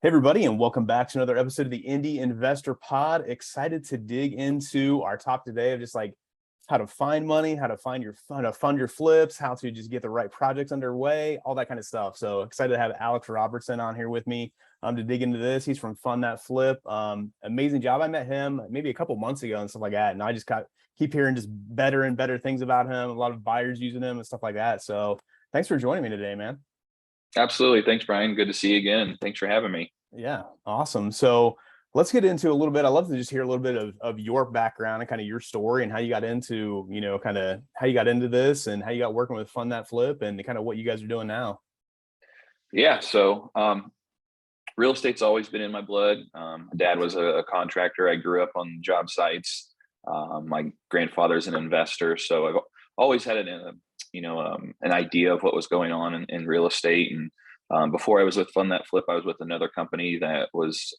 Hey, everybody, and welcome back to another episode of the Indy Investor Pod. Excited to dig into our top today of just like how to find money, how to fund your flips, how to just get the right projects underway, all that kind of stuff. So excited to have Alex Robertson on here with me to dig into this. He's from Fund That Flip. Amazing job. I met him maybe a couple months ago and stuff like that, and I just keep hearing just better and better things about him. A lot of buyers using him and stuff like that. So thanks for joining me today, man. Absolutely. Thanks, Brian. Good to see you again. Thanks for having me. Yeah, awesome. So let's get into a little bit. I'd love to just hear a little bit of your background and kind of your story and how you got into, kind of how you got into this and how you got working with Fund That Flip and kind of what you guys are doing now. Yeah. Real estate's always been in my blood. My dad was a contractor. I grew up on job sites. My grandfather's an investor. So I've always had an idea of what was going on in real estate. And before I was with Fund That Flip, I was with another company that was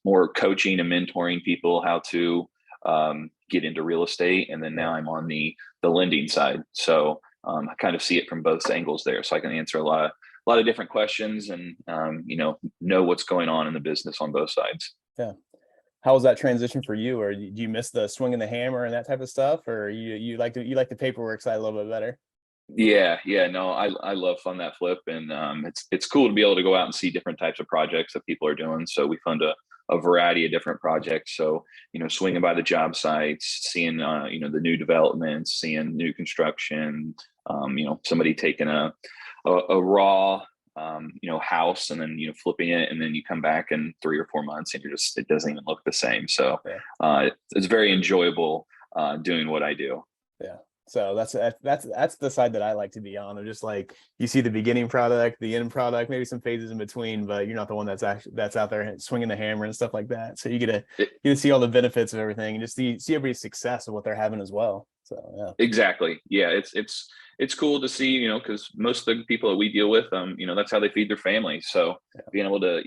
more coaching and mentoring people how to get into real estate. And then now I'm on the lending side. So I kind of see it from both angles there. So I can answer a lot of different questions and know what's going on in the business on both sides. Yeah. How was that transition for you? Or do you miss the swinging the hammer and that type of stuff? Or you like the paperwork side a little bit better? Yeah, no, I love Fund That Flip, and it's cool to be able to go out and see different types of projects that people are doing. So we fund a variety of different projects. So swinging by the job sites, seeing the new developments, seeing new construction. Somebody taking a raw house and then flipping it, and then you come back in 3 or 4 months and it doesn't even look the same. So it's very enjoyable doing what I do. Yeah. So that's the side that I like to be on. Of just like you see the beginning product, the end product, maybe some phases in between, but you're not the one that's out there swinging the hammer and stuff like that. So you get to see all the benefits of everything and just see everybody's success of what they're having as well. So yeah, exactly. Yeah, it's cool to see, because most of the people that we deal with, that's how they feed their family. So being able to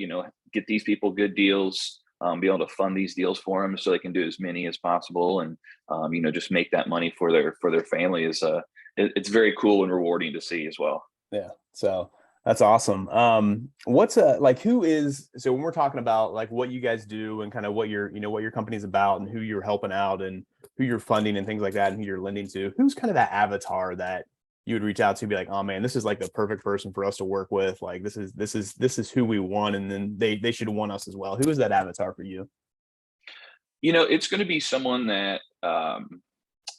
get these people good deals. Be able to fund these deals for them so they can do as many as possible and just make that money for their family is it's very cool and rewarding to see as well. Yeah, so that's awesome. What's so when we're talking about like what you guys do and kind of what your company's about and who you're helping out and who you're funding and things like that and who you're lending to, who's kind of that avatar that you would reach out to be like, oh man, this is like the perfect person for us to work with. Like this is who we want. And then they should want us as well. Who is that avatar for you? It's going to be someone that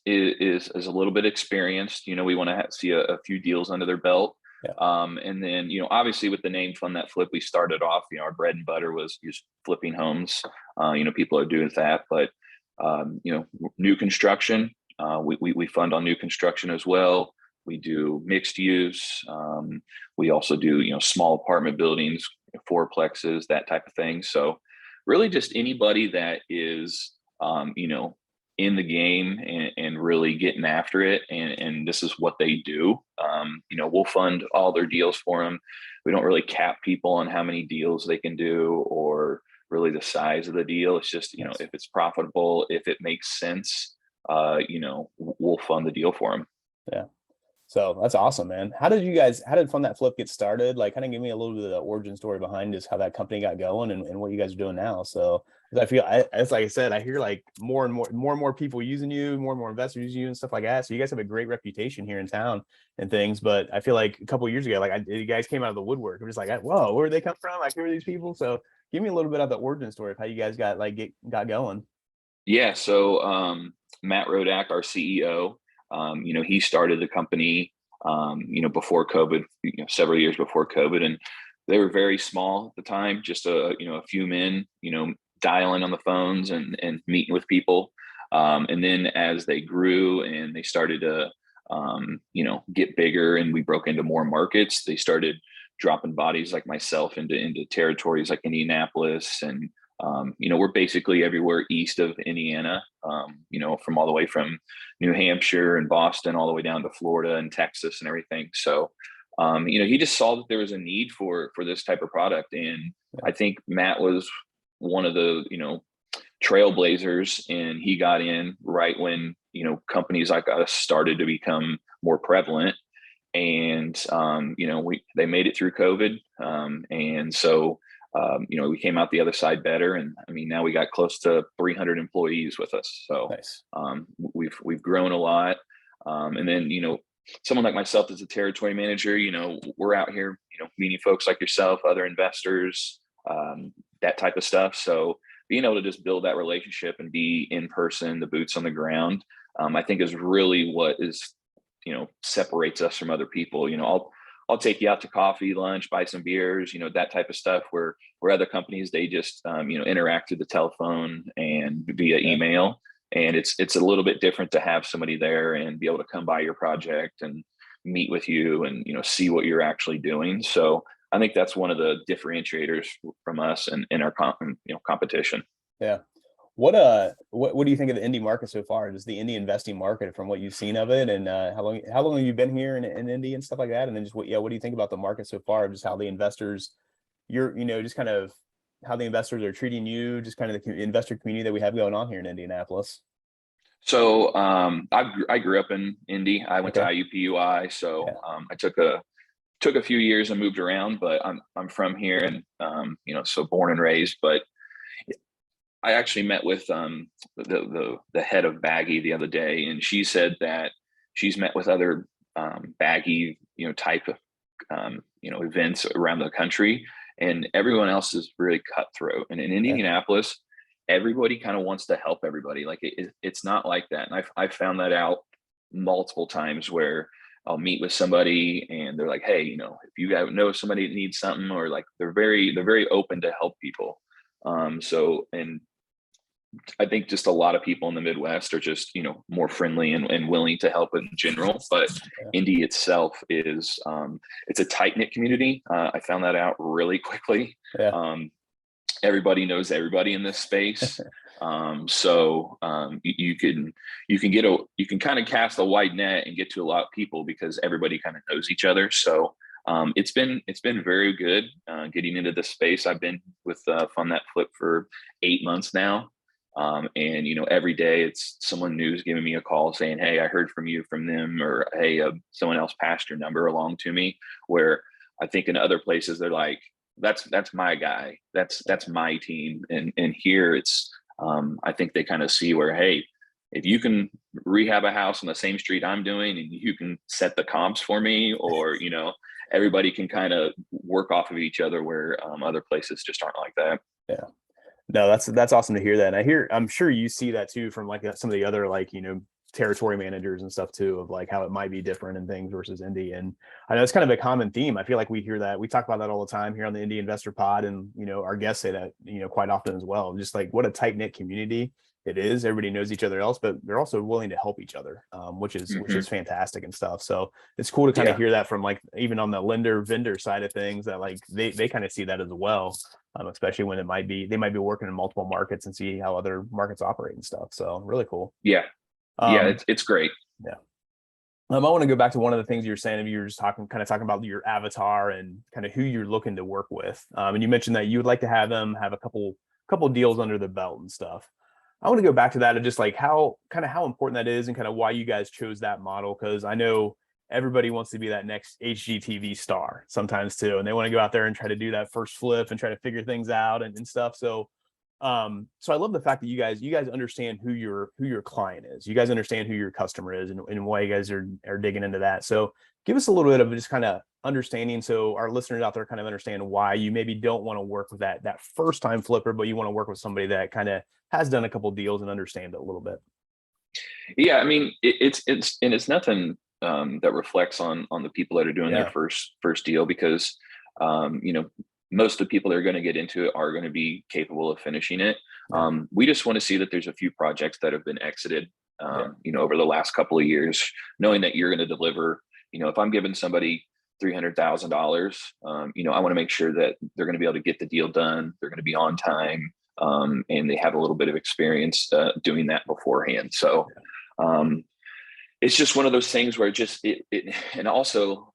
is a little bit experienced. We want to see a few deals under their belt. Yeah. And then, obviously with the name Fund That Flip, we started off, our bread and butter was just flipping homes. People are doing that, but, new construction, we fund on new construction as well. We do mixed use. We also do, small apartment buildings, fourplexes, that type of thing. So really just anybody that is, in the game and really getting after it. And this is what they do. We'll fund all their deals for them. We don't really cap people on how many deals they can do or really the size of the deal. It's just, if it's profitable, if it makes sense, we'll fund the deal for them. Yeah. So that's awesome, man. How did Fund That Flip get started? Like kind of give me a little bit of the origin story behind just how that company got going and what you guys are doing now. So I feel it's like I said, I hear like more and more people using you, more and more investors using you and stuff like that. So you guys have a great reputation here in town and things. But I feel like a couple of years ago, you guys came out of the woodwork. I'm just like, whoa, where did they come from? Like, who are these people? So give me a little bit of the origin story of how you guys got going. Yeah. So Matt Rodak, our CEO, he started the company, before COVID, several years before COVID, and they were very small at the time, just a few men, dialing on the phones and meeting with people. And then as they grew and they started to, get bigger and we broke into more markets, they started dropping bodies like myself into territories like Indianapolis and we're basically everywhere east of Indiana, from all the way from New Hampshire and Boston all the way down to Florida and Texas and everything. So, he just saw that there was a need for this type of product. And I think Matt was one of the, trailblazers, and he got in right when, companies like us started to become more prevalent. And, they made it through COVID. And so we came out the other side better. And I mean, now we got close to 300 employees with us. So Nice. we've grown a lot. And then, someone like myself as a territory manager, we're out here, meeting folks like yourself, other investors, that type of stuff. So being able to just build that relationship and be in person, the boots on the ground, I think is really what is, separates us from other people. I'll take you out to coffee, lunch, buy some beers, that type of stuff where other companies, they just, interact through the telephone and via email. And it's a little bit different to have somebody there and be able to come by your project and meet with you and, see what you're actually doing. So I think that's one of the differentiators from us and in our competition. Yeah. What do you think of the Indy market so far? Just the Indy investing market from what you've seen of it, and how long have you been here in Indy and stuff like that? And then just what do you think about the market so far? Just how the investors, just kind of how the investors are treating you, just kind of the investor community that we have going on here in Indianapolis. So I grew up in Indy. I went to IUPUI. So I took a few years and moved around, but I'm from here and so born and raised. But I actually met with the head of Baggy the other day, and she said that she's met with other Baggy type of events around the country, and everyone else is really cutthroat. And in Indianapolis, everybody kind of wants to help everybody. Like it's not like that. And I've found that out multiple times where I'll meet with somebody and they're like, hey, if you know somebody that needs something, or like they're very open to help people. And I think just a lot of people in the Midwest are just, more friendly and willing to help in general. But Indy itself is, it's a tight knit community. I found that out really quickly. Everybody knows everybody in this space. So you can kind of cast a wide net and get to a lot of people because everybody kind of knows each other. So it's been very good getting into this space. I've been with Fund That Flip for 8 months now. And every day it's someone new's giving me a call saying, hey, I heard from you from them, or hey, someone else passed your number along to me. Where I think in other places they're like, that's my guy, that's my team. And here it's I think they kind of see where, hey, if you can rehab a house on the same street I'm doing and you can set the comps for me, or everybody can kind of work off of each other, where other places just aren't like that. Yeah. No, that's awesome to hear that. And I'm sure you see that too from like some of the other territory managers and stuff too, of like how it might be different and things versus Indy. And I know it's kind of a common theme. I feel like we hear that, we talk about that all the time here on the Indy Investor Pod, and our guests say that quite often as well. Just like what a tight knit community it is. Everybody knows each other else, but they're also willing to help each other, which is fantastic and stuff. So it's cool to kind of hear that from like even on the lender vendor side of things, that like they kind of see that as well. Especially when they might be working in multiple markets and see how other markets operate and stuff. So really cool. Yeah. It's great. Yeah. I want to go back to one of the things you were saying. You were just talking about your avatar and kind of who you're looking to work with. And you mentioned that you would like to have them have a couple deals under the belt and stuff. I want to go back to that and just like how important that is and kind of why you guys chose that model. Cause I know everybody wants to be that next HGTV star sometimes too. And they want to go out there and try to do that first flip and try to figure things out and stuff. So I love the fact that you guys understand who your client is. You guys understand who your customer is and why you guys are digging into that. So give us a little bit of just kind of understanding, so our listeners out there kind of understand why you maybe don't want to work with that first time flipper, but you want to work with somebody that kind of has done a couple of deals and understand it a little bit. Yeah, I mean, it's nothing that reflects on the people that are doing their first deal, because most of the people that are going to get into it are going to be capable of finishing it. We just want to see that there's a few projects that have been exited over the last couple of years, knowing that you're going to deliver. If I'm giving somebody $300,000, I want to make sure that they're going to be able to get the deal done. They're going to be on time, and they have a little bit of experience doing that beforehand. So it's just one of those things where and also,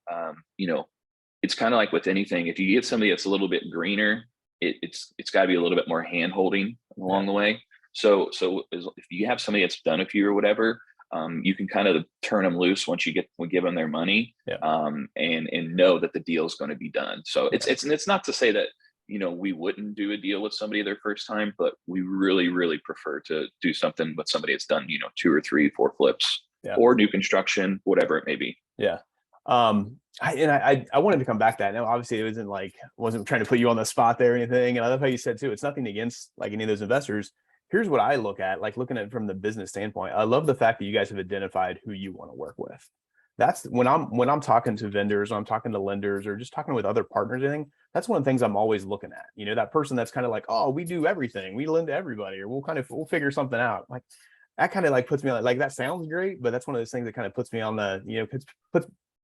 it's kind of like with anything, if you get somebody that's a little bit greener, it's got to be a little bit more hand holding along the way. So if you have somebody that's done a few or whatever, you can kind of turn them loose once you give them their money, and know that the deal is going to be done. So it's not to say that we wouldn't do a deal with somebody their first time, but we really, really prefer to do something with somebody that's done, 2 or 3, 4 flips Yeah. or new construction, whatever it may be. Yeah. I wanted to come back to that. Now, obviously, wasn't trying to put you on the spot there or anything. And I love how you said too, it's nothing against like any of those investors. Here's what I look at, like looking at it from the business standpoint. I love the fact that you guys have identified who you want to work with. That's when I'm talking to vendors, or I'm talking to lenders, or just talking with other partners, anything. That's one of the things I'm always looking at. That person that's kind of like, oh, we do everything, we lend to everybody, or we'll figure something out. Like that kind of like puts me on, like that sounds great, but that's one of those things that kind of puts me on the,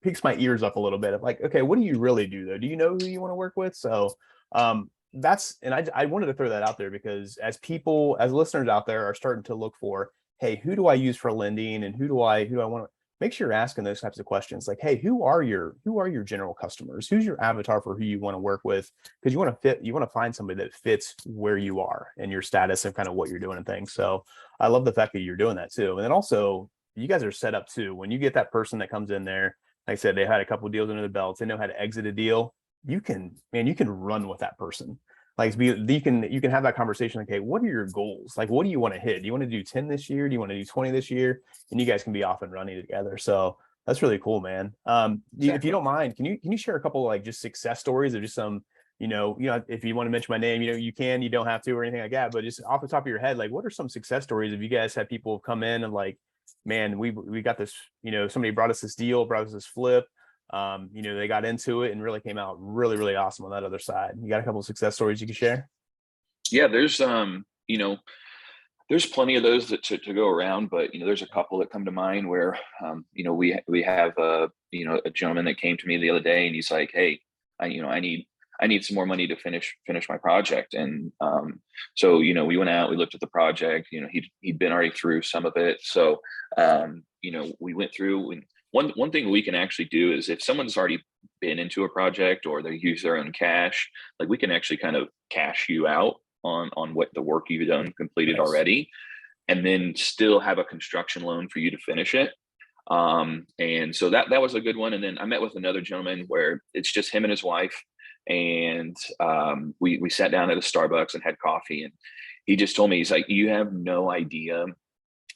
piques my ears up a little bit of like, okay, what do you really do though? Do you know who you want to work with? So I wanted to throw that out there because as listeners out there are starting to look for, hey, who do I use for lending, and who do I want to make sure you're asking those types of questions, like, hey, who are your general customers? Who's your avatar for who you want to work with? Because you want to find somebody that fits where you are and your status and kind of what you're doing and things. So I love the fact that you're doing that too. And then also you guys are set up too. When you get that person that comes in there, like I said, they had a couple of deals under the belts, they know how to exit a deal. You can run with that person. Like you can have that conversation. Like, hey, what are your goals? Like, what do you want to hit? Do you want to do 10 this year? Do you want to do 20 this year? And you guys can be off and running together. So that's really cool, man. Exactly. If you don't mind, can you share a couple like just success stories of just some, if you want to mention my name, you can, you don't have to or anything like that, but just off the top of your head, like what are some success stories of you guys had people come in and like, man, we got this, somebody brought us this deal, brought us this flip. They got into it and really came out really, really awesome on that other side. You got a couple of success stories you can share? Yeah, there's there's plenty of those to go around, but there's a couple that come to mind where we have a gentleman that came to me the other day, and he's like, hey, I need some more money to finish my project. And so we went out, we looked at the project. He'd been already through some of it, so we went through. And one thing we can actually do is if someone's already been into a project or they use their own cash, like we can actually kind of cash you out on what the work you've done completed already, and then still have a construction loan for you to finish it. And so that was a good one. And then I met with another gentleman where it's just him and his wife, and we sat down at a Starbucks and had coffee, and he just told me, he's like, you have no idea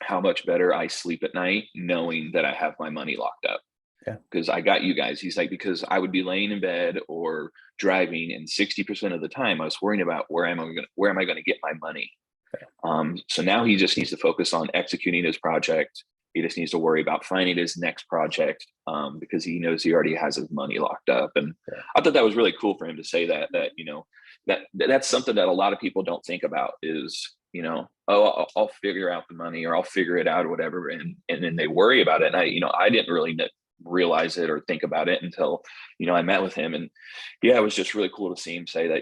how much better I sleep at night knowing that I have my money locked up. Yeah. Because I got you guys. He's like, because I would be laying in bed or driving, and 60% of the time I was worrying about where am I going to get my money. So now he just needs to focus on executing his project. He just needs to worry about finding his next project, because he knows he already has his money locked up. And I thought that was really cool for him to say that's something that a lot of people don't think about is, oh, I'll figure out the money, or I'll figure it out or whatever. And then they worry about it. And I didn't really realize it or think about it until, I met with him. And yeah, it was just really cool to see him say that,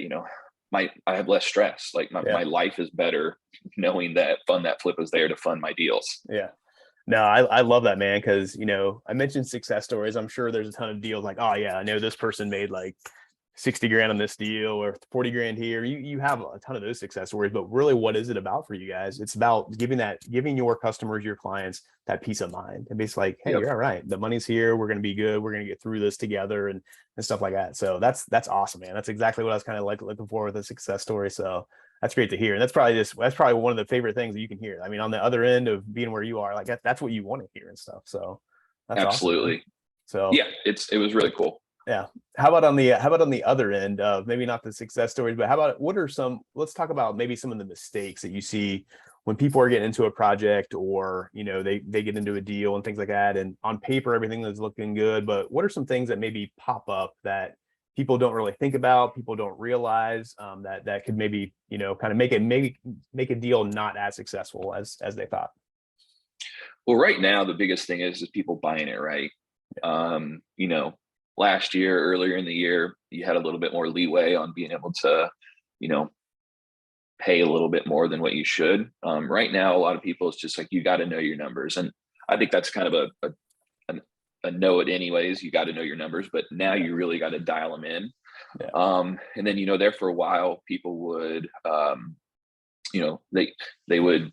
I have less stress. Like my life is better knowing that Fund That Flip is there to fund my deals. Yeah. No, I love that, man. Cause I mentioned success stories. I'm sure there's a ton of deals like, oh yeah, I know this person made like 60 grand on this deal or 40 grand here. You have a ton of those success stories, but really what is it about for you guys? It's about giving your customers, your clients that peace of mind and basically like, hey, you're all right. The money's here. We're going to be good. We're going to get through this together and stuff like that. So that's awesome, man. That's exactly what I was kind of like looking for with a success story. So that's great to hear. And that's probably one of the favorite things that you can hear. I mean, on the other end of being where you are, like that's what you want to hear and stuff. So that's absolutely awesome. So yeah, it was really cool. Yeah. How about on the other end of maybe not the success stories, but let's talk about maybe some of the mistakes that you see when people are getting into a project or, they get into a deal and things like that. And on paper, everything is looking good, but what are some things that maybe pop up that people don't really think about, people don't realize, that could maybe, kind of make a deal not as successful as they thought? Well, right now, the biggest thing is people buying it, right? Last year, earlier in the year, you had a little bit more leeway on being able to, pay a little bit more than what you should. Right now, a lot of people, it's just like, you got to know your numbers. And I think that's kind of a know it anyways. You got to know your numbers, but now you really got to dial them in. Yeah. And then, there for a while, people would, they would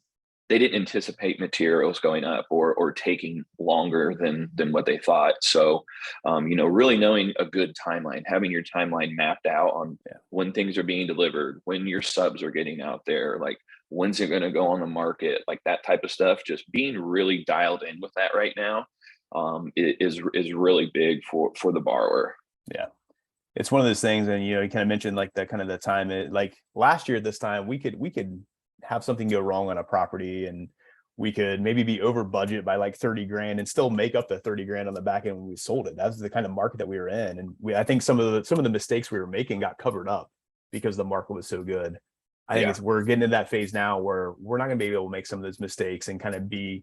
they didn't anticipate materials going up or taking longer than what they thought. So, really knowing a good timeline, having your timeline mapped out on when things are being delivered, when your subs are getting out there, like when's it going to go on the market, like that type of stuff. Just being really dialed in with that right now is really big for the borrower. Yeah. It's one of those things, and you kind of mentioned like that kind of the time like last year at this time we could have something go wrong on a property and we could maybe be over budget by like 30 grand and still make up the 30 grand on the back end when we sold it. That's the kind of market that we were in. And I think some of the mistakes we were making got covered up because the market was so good. I think we're getting to that phase now where we're not going to be able to make some of those mistakes and kind of be,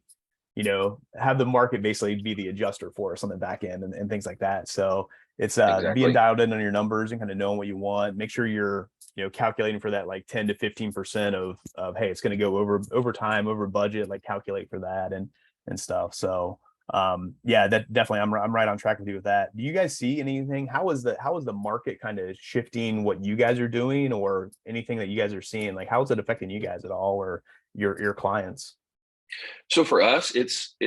have the market basically be the adjuster for us on the back end and things like that. So it's being dialed in on your numbers and kind of knowing what you want. Make sure you're, calculating for that like 10 to 15% of hey, it's going to go over time, over budget, like calculate for that and stuff. So that definitely I'm right on track with you with that. Do you guys see anything? How is the market kind of shifting what you guys are doing or anything that you guys are seeing? Like how is it affecting you guys at all or your clients? So for us, it's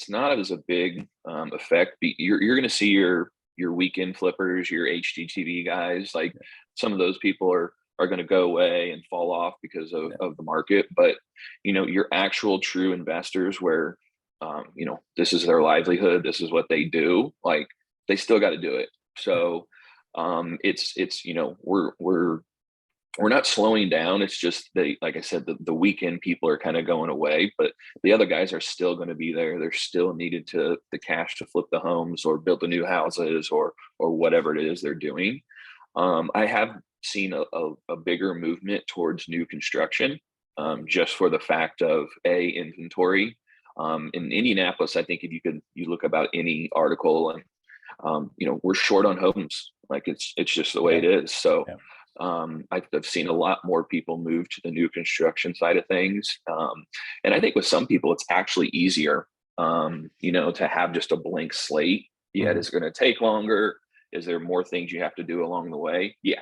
not as a big effect. You're going to see your weekend flippers, your HGTV guys, like some of those people are going to go away and fall off because of the market. But your actual true investors, where this is their livelihood, this is what they do. Like they still got to do it. So it's we're not slowing down. It's just like I said, the weekend people are kind of going away, but the other guys are still going to be there. They're still needed the cash to flip the homes or build the new houses or whatever it is they're doing. I have seen a bigger movement towards new construction, just for the fact of inventory. In Indianapolis, I think if you look about any article and we're short on homes. Like it's just the way it is. So I've seen a lot more people move to the new construction side of things. And I think with some people, it's actually easier, to have just a blank slate. Yeah, it's going to take longer. Is there more things you have to do along the way? Yeah.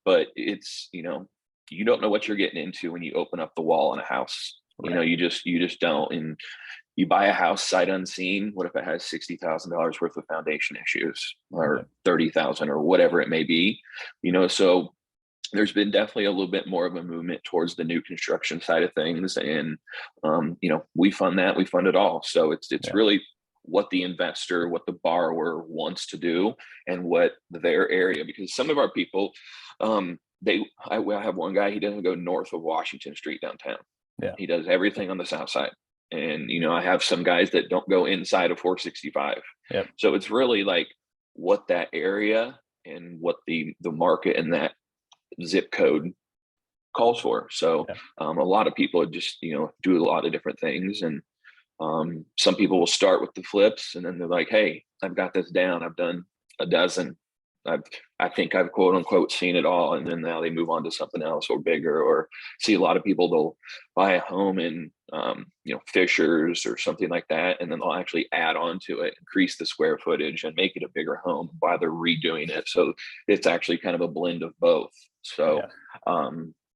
But it's, you don't know what you're getting into when you open up the wall in a house. Right. You just don't. And you buy a house sight unseen. What if it has $60,000 worth of foundation issues or 30,000 or whatever it may be, so there's been definitely a little bit more of a movement towards the new construction side of things. And, we fund it all. So it's really what the investor, what the borrower wants to do and what their area, because some of our people, I have one guy, he doesn't go north of Washington Street downtown. Yeah. He does everything on the south side. And, I have some guys that don't go inside of 465. Yep. So it's really like what that area and what the market and that zip code calls for. So a lot of people just, do a lot of different things. And some people will start with the flips and then they're like, hey, I've got this down. I've done a dozen. I think I've quote unquote seen it all. And then now they move on to something else or bigger, or see a lot of people, they'll buy a home in, Fishers or something like that. And then they'll actually add on to it, increase the square footage and make it a bigger home while they're redoing it. So it's actually kind of a blend of both. So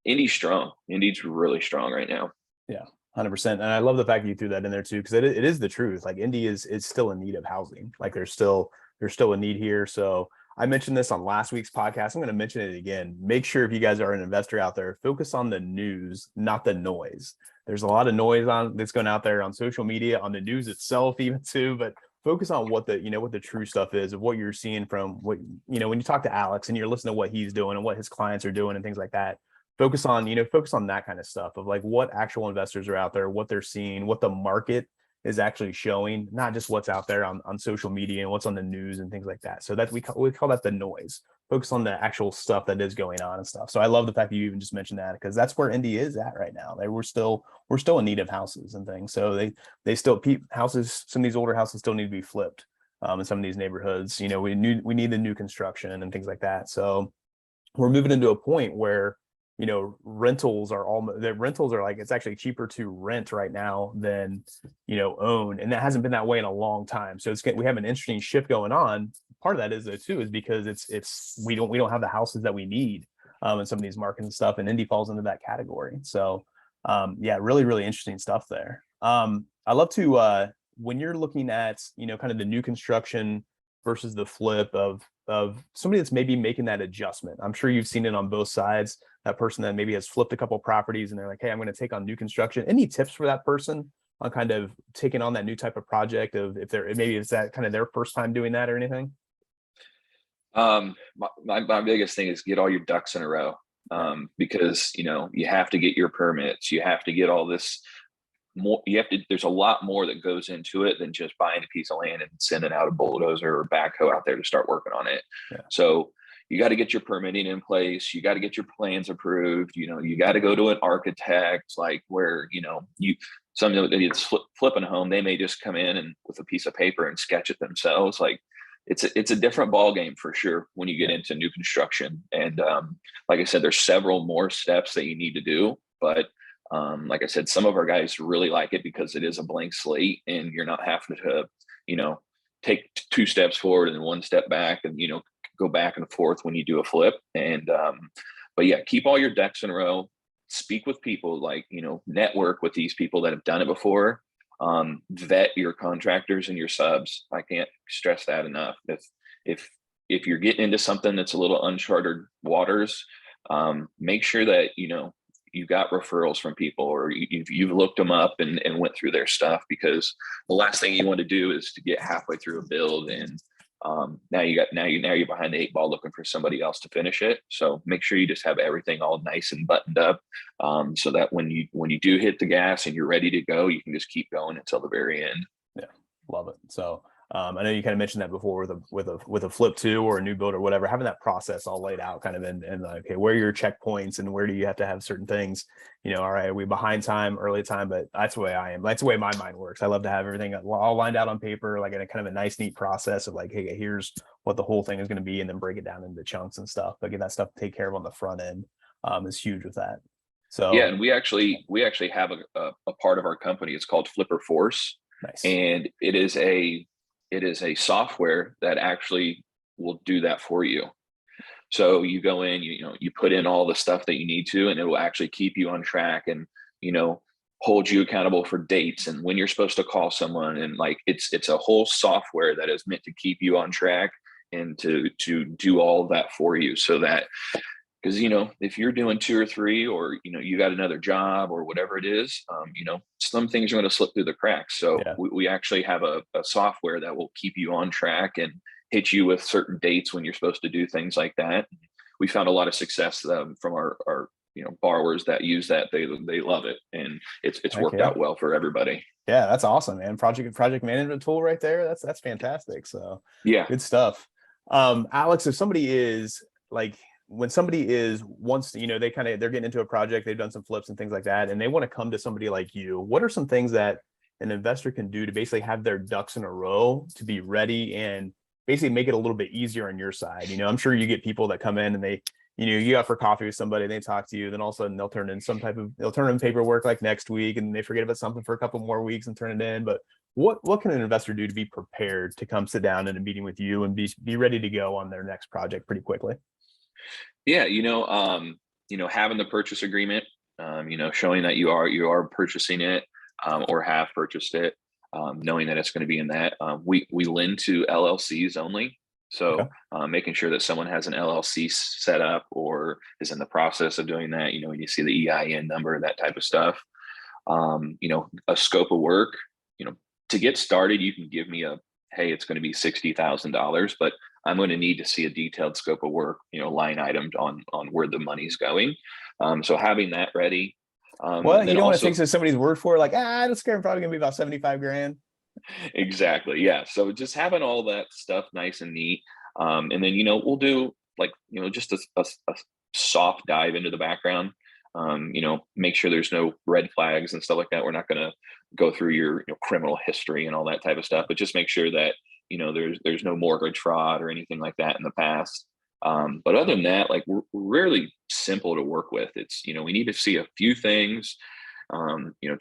Indy's strong. Indy's really strong right now. Yeah. 100%. And I love the fact that you threw that in there too, because it is the truth. Like Indy is still in need of housing. Like there's still a need here. So I mentioned this on last week's podcast. I'm going to mention it again. Make sure if you guys are an investor out there, focus on the news, not the noise. There's a lot of noise that's going out there on social media, on the news itself even too, but focus on what the true stuff is of what you're seeing from what, when you talk to Alex and you're listening to what he's doing and what his clients are doing and things like that. Focus on that kind of stuff of like what actual investors are out there, what they're seeing, what the market is actually showing, not just what's out there on social media and what's on the news and things like that. So that we call that the noise. Focus on the actual stuff that is going on and stuff. So I love the fact that you even just mentioned that, because that's where Indy is at right now. We're still in need of houses and things. So they still houses. Some of these older houses still need to be flipped in some of these neighborhoods. We need the new construction and things like that. So we're moving into a point where rentals are like, it's actually cheaper to rent right now than, own. And that hasn't been that way in a long time. So we have an interesting shift going on. Part of that is because we don't have the houses that we need in some of these markets and stuff. And Indy falls into that category. So Yeah, really, really interesting stuff there. I love to when you're looking at, kind of the new construction versus the flip of somebody that's maybe making that adjustment. I'm sure you've seen it on both sides. That person that maybe has flipped a couple properties and they're like, hey, I'm going to take on new construction. Any tips for that person on kind of taking on that new type of project, of if they're maybe is that kind of their first time doing that or anything? My biggest thing is get all your ducks in a row. Because you have to get your permits, you have to get all this more, there's a lot more that goes into it than just buying a piece of land and sending out a bulldozer or backhoe out there to start working on it. Yeah. So you got to get your permitting in place, you got to get your plans approved, you got to go to an architect, like where you some of it's flipping a home, they may just come in and with a piece of paper and sketch it themselves. Like it's a different ball game for sure when you get into new construction. And like I said, there's several more steps that you need to do, but like I said, some of our guys really like it because it is a blank slate and you're not having to take two steps forward and one step back and go back and forth when you do a flip. And but yeah, keep all your ducks in a row, speak with people, like network with these people that have done it before. Vet your contractors and your subs. I can't stress that enough. If you're getting into something that's a little uncharted waters, make sure that you got referrals from people, or you've looked them up and went through their stuff, because the last thing you want to do is to get halfway through a build and now you're behind the eight ball looking for somebody else to finish it. So make sure you just have everything all nice and buttoned up, so that when you do hit the gas and you're ready to go, you can just keep going until the very end. Yeah, love it. So I know you kind of mentioned that before with a flip too, or a new build or whatever, having that process all laid out kind of and like, okay, where are your checkpoints and where do you have to have certain things, all right, are we behind time, early time? But that's the way I am. That's the way my mind works. I love to have everything all lined out on paper, like in a kind of a nice, neat process of like, hey, here's what the whole thing is going to be, and then break it down into chunks and stuff. But get that stuff taken care of on the front end is huge with that. So yeah, and we actually have a part of our company. It's called Flipper Force. nice. And it is a software that actually will do that for you. So you go in, you put in all the stuff that you need to, and it will actually keep you on track and, hold you accountable for dates and when you're supposed to call someone. And like, it's a whole software that is meant to keep you on track and to do all of that for you, so that, because if you're doing two or three, or you got another job or whatever it is, some things are going to slip through the cracks. So Yeah. we actually have a software that will keep you on track and hit you with certain dates when you're supposed to do things like that. We found a lot of success from our borrowers that use that. They love it, and it's Heck worked yeah. out well for everybody. Yeah, that's awesome, man. Project management tool right there. That's fantastic. So Yeah. good stuff. Alex, if somebody is like, when somebody is wants to, they're getting into a project, they've done some flips and things like that, and they want to come to somebody like you, what are some things that an investor can do to basically have their ducks in a row to be ready and basically make it a little bit easier on your side? I'm sure you get people that come in and they, you go out for coffee with somebody, they talk to you, then all of a sudden they'll turn in paperwork like next week, and they forget about something for a couple more weeks and turn it in. But what can an investor do to be prepared to come sit down in a meeting with you and be ready to go on their next project pretty quickly? Yeah, having the purchase agreement, showing that you are purchasing it, or have purchased it, knowing that it's going to be in that. We lend to LLCs only, so Okay. making sure that someone has an LLC set up or is in the process of doing that. When you see the EIN number, that type of stuff. A scope of work. To get started, you can give me hey, it's going to be $60,000, but I'm going to need to see a detailed scope of work, line itemed on where the money's going. So having that ready. Well, you Then don't want to also, take somebody's word for it, like, it's probably gonna be about 75 grand. exactly, yeah. So just having all that stuff nice and neat, and then we'll do like just a soft dive into the background. Make sure there's no red flags and stuff like that. We're not going to go through your criminal history and all that type of stuff, but just make sure that there's no mortgage fraud or anything like that in the past. But other than that, like we're really simple to work with. It's we need to see a few things.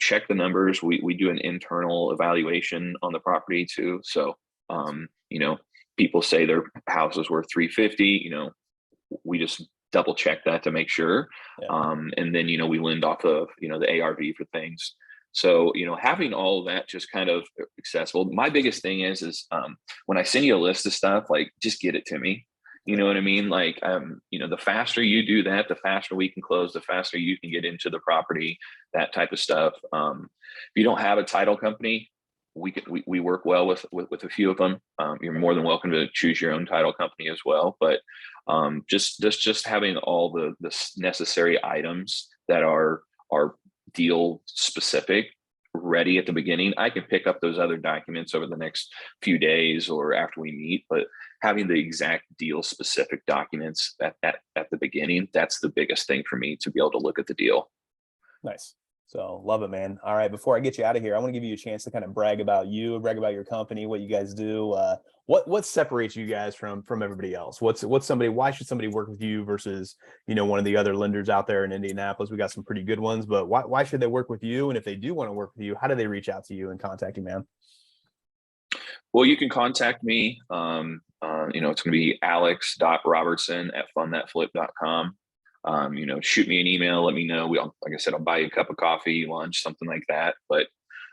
Check the numbers. We do an internal evaluation on the property too. So people say their house is worth 350. We just double check that to make sure. Yeah. And then, we lend off of, the ARV for things. So, having all of that just kind of accessible. My biggest thing is when I send you a list of stuff, like, just get it to me. You know what I mean? Like, the faster you do that, the faster we can close, the faster you can get into the property, that type of stuff. If you don't have a title company, we work well with a few of them. You're more than welcome to choose your own title company as well. But just having all the necessary items that are deal specific ready at the beginning. I can pick up those other documents over the next few days or after we meet, but having the exact deal specific documents at the beginning, that's the biggest thing for me to be able to look at the deal. Nice. So love it, man. All right. Before I get you out of here, I want to give you a chance to kind of brag about your company, what you guys do. What separates you guys from everybody else? Why should somebody work with you versus, one of the other lenders out there in Indianapolis? We got some pretty good ones, but why should they work with you? And if they do want to work with you, how do they reach out to you and contact you, man? Well, you can contact me. It's going to be alex.robertson@fundthatflip.com. Shoot me an email, let me know. Like I said, I'll buy you a cup of coffee, lunch, something like that. But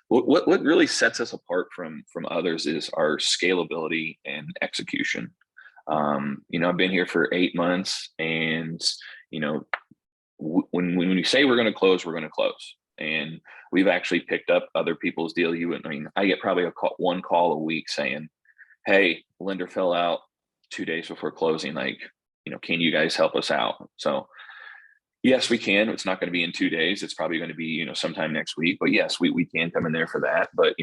what really sets us apart from others is our scalability and execution. I've been here for 8 months, and when we say we're going to close, we're going to close. And we've actually picked up other people's deal. I get probably one call a week saying, "Hey, lender fell out 2 days before closing. Like, can you guys help us out?" So yes, we can. It's not going to be in 2 days. It's probably going to be, sometime next week. But yes, we can come in there for that. But,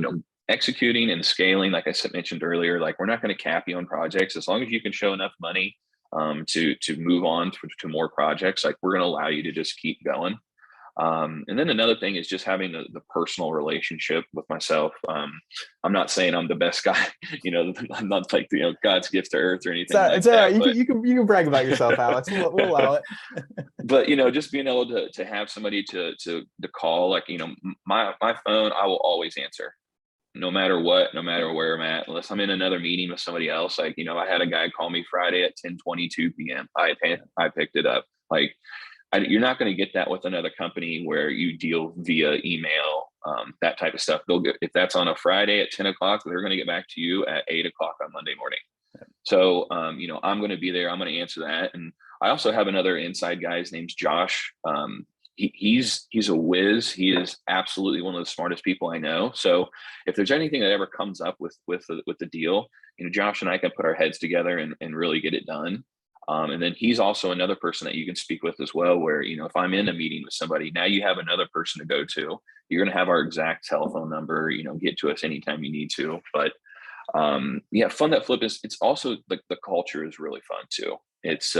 executing and scaling, like I mentioned earlier, like, we're not going to cap you on projects. As long as you can show enough money to move on to more projects, like, we're going to allow you to just keep going. And then another thing is just having the personal relationship with myself. I'm not saying I'm the best guy, I'm not like, God's gift to earth or anything. It's all right. You can brag about yourself, Alex. We'll allow it. But, just being able to have somebody to call, like, my phone, I will always answer, no matter what, no matter where I'm at, unless I'm in another meeting with somebody else. Like, I had a guy call me Friday at 10:22 p.m. I picked it up. Like, you're not going to get that with another company where you deal via email, that type of stuff. If that's on a Friday at 10 o'clock, they're going to get back to you at 8 o'clock on Monday morning. So, I'm going to be there. I'm going to answer that. And I also have another inside guy. His name's Josh. He's a whiz. He is absolutely one of the smartest people I know. So if there's anything that ever comes up with the deal, Josh and I can put our heads together and really get it done. And then he's also another person that you can speak with as well, where, if I'm in a meeting with somebody, now you have another person to go to. You're going to have our exact telephone number, get to us anytime you need to. But Fund That Flip it's also the culture is really fun too. It's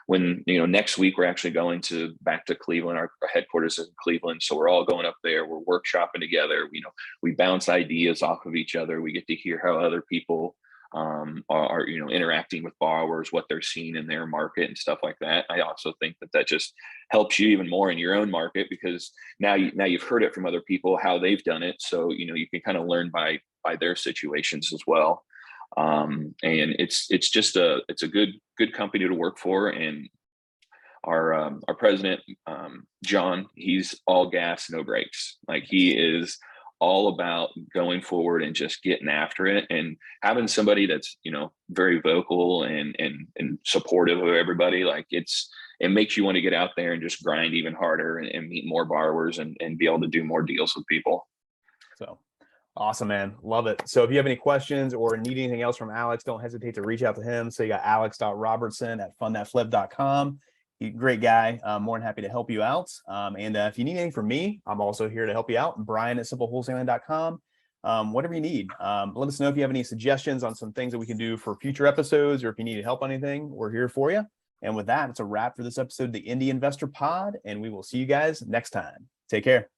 when, next week we're actually going back to Cleveland. Our headquarters is in Cleveland. So we're all going up there. We're workshopping together. We bounce ideas off of each other. We get to hear how other people are interacting with borrowers, what they're seeing in their market and stuff like that. I also think that just helps you even more in your own market, because now you've heard it from other people how they've done it, so you can kind of learn by their situations as well. And it's a good company to work for. And our president, John, he's all gas, no brakes. Like, he is all about going forward and just getting after it, and having somebody that's, very vocal and supportive of everybody. Like, it makes you want to get out there and just grind even harder and meet more borrowers and be able to do more deals with people. So awesome, man. Love it. So if you have any questions or need anything else from Alex, don't hesitate to reach out to him. So you got alex.robertson@fundthatflip.com. Great guy. More than happy to help you out. And if you need anything from me, I'm also here to help you out. Brian@simplewholesaling.com. Whatever you need. Let us know if you have any suggestions on some things that we can do for future episodes, or if you need help on anything, we're here for you. And with that, it's a wrap for this episode of the Indy Investor Pod, and we will see you guys next time. Take care.